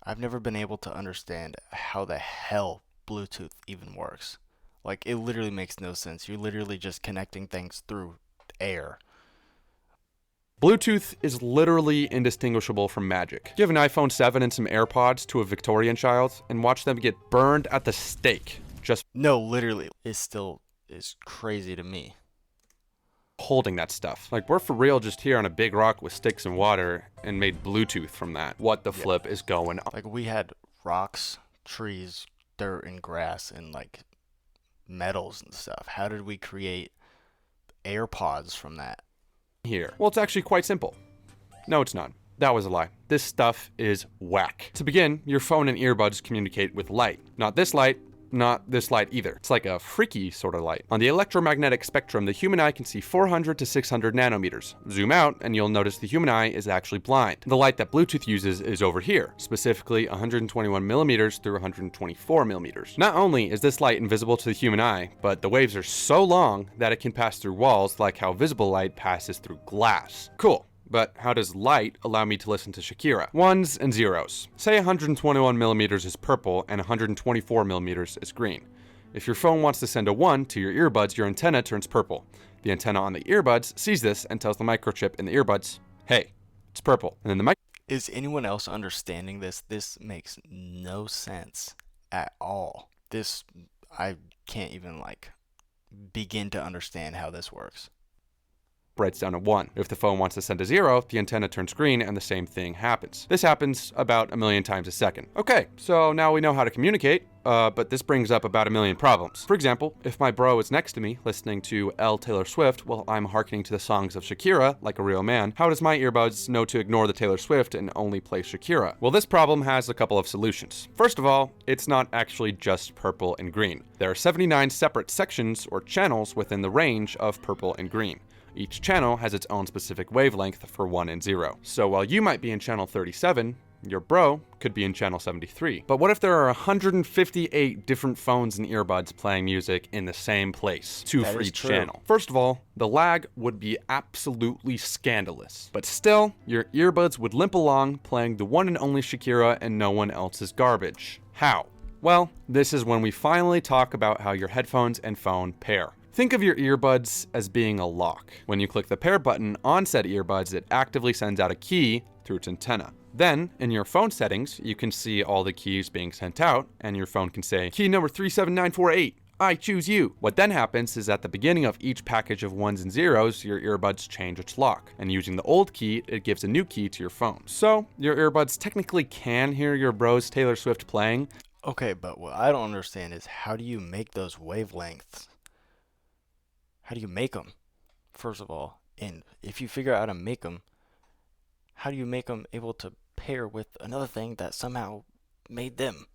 I've never been able to understand how the hell Bluetooth even works. Like, it literally makes no sense. You're literally just connecting things through air. Bluetooth is literally indistinguishable from magic. Give an iPhone 7 and some AirPods to a Victorian child and watch them get burned at the stake just No, literally, it still is crazy to me. holding that stuff. Like, we're for real just here on a big rock with sticks and water and made Bluetooth from that. What the Yeah. flip is going on Like, we had rocks, trees, dirt, and grass, and like metals and stuff. How did we create AirPods from that? here? Well, it's actually quite simple. No, it's not. That was a lie. This stuff is whack. To begin, your phone and earbuds communicate with light. Not this light, not this light either. It's like a freaky sort of light. On the electromagnetic spectrum, the human eye can see 400 to 600 nanometers. Zoom out, and you'll notice the human eye is actually blind. The light that Bluetooth uses is over here, specifically 121 millimeters through 124 millimeters. Not only is this light invisible to the human eye, but the waves are so long that it can pass through walls like how visible light passes through glass. Cool. But how does light allow me to listen to Shakira? Ones and zeros. Say 121 millimeters is purple and 124 millimeters is green. If your phone wants to send a 1 to your earbuds, your antenna turns purple. The antenna on the earbuds sees this and tells the microchip in the earbuds, hey, it's purple. And then the Is anyone else understanding this? This makes no sense at all. This, I can't even like begin to understand how this works. writes down a 1. If the phone wants to send a 0, the antenna turns green and the same thing happens. This happens about a million times a second. Okay, so now we know how to communicate, but this brings up about a million problems. For example, if my bro is next to me listening to Taylor Swift while I'm hearkening to the songs of Shakira like a real man, how does my earbuds know to ignore the Taylor Swift and only play Shakira? Well, this problem has a couple of solutions. First of all, it's not actually just purple and green. There are 79 separate sections or channels within the range of purple and green. Each channel has its own specific wavelength for 1 and 0. So while you might be in channel 37, your bro could be in channel 73. But what if there are 158 different phones and earbuds playing music in the same place, two That for is each true. channel? First of all, the lag would be absolutely scandalous. But still, your earbuds would limp along playing the one and only Shakira and no one else's garbage. How? Well, this is when we finally talk about how your headphones and phone pair. Think of your earbuds as being a lock. When you click the pair button on said earbuds, it actively sends out a key through its antenna. Then, in your phone settings, you can see all the keys being sent out, and your phone can say, key number 37948, I choose you. What then happens is at the beginning of each package of ones and zeros, your earbuds change its lock, and using the old key, it gives a new key to your phone. So, your earbuds technically can hear your bro's Taylor Swift playing. Okay, but what I don't understand is how do you make those wavelengths? How do you make them, first of all? And if you figure out how to make them, how do you make them able to pair with another thing that somehow made them?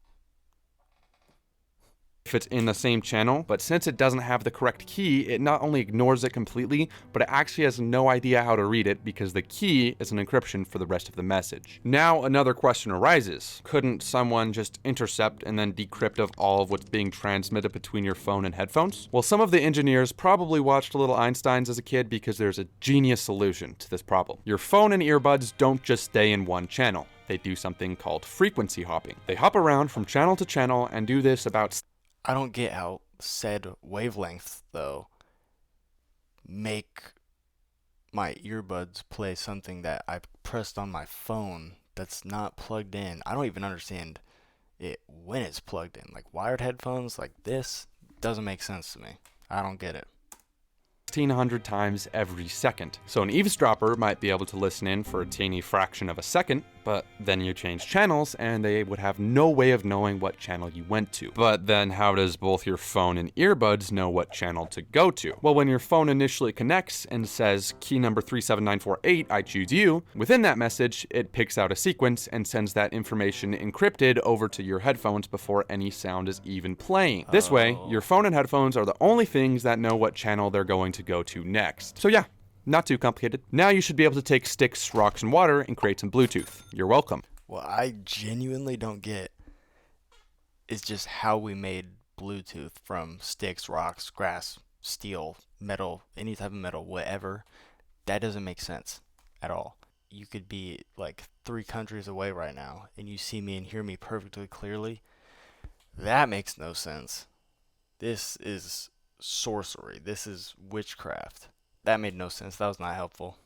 If it's in the same channel, but since it doesn't have the correct key, it not only ignores it completely, but it actually has no idea how to read it because the key is an encryption for the rest of the message. Now another question arises. Couldn't someone just intercept and then decrypt of all of what's being transmitted between your phone and headphones? Well, some of the engineers probably watched Little Einsteins as a kid because there's a genius solution to this problem. Your phone and earbuds don't just stay in one channel. They do something called frequency hopping. They hop around from channel to channel and do this about I don't get how said wavelengths, though, make my earbuds play something that I pressed on my phone that's not plugged in. I don't even understand it when it's plugged in. Like wired headphones like this doesn't make sense to me. I don't get it. 1,600 times every second. So an eavesdropper might be able to listen in for a teeny fraction of a second, but then you change channels and they would have no way of knowing what channel you went to. But then how does both your phone and earbuds know what channel to go to? Well, when your phone initially connects and says key number 37948, I choose you, within that message, it picks out a sequence and sends that information encrypted over to your headphones before any sound is even playing. This way, your phone and headphones are the only things that know what channel they're going to go to next. So yeah, not too complicated. Now you should be able to take sticks, rocks, and water and create some Bluetooth. You're welcome. What I genuinely don't get is just how we made Bluetooth from sticks, rocks, grass, steel, metal, any type of metal, whatever. That doesn't make sense at all. You could be like 3 countries away right now and you see me and hear me perfectly clearly, that makes no sense. This is sorcery. This is witchcraft. That made no sense. That was not helpful.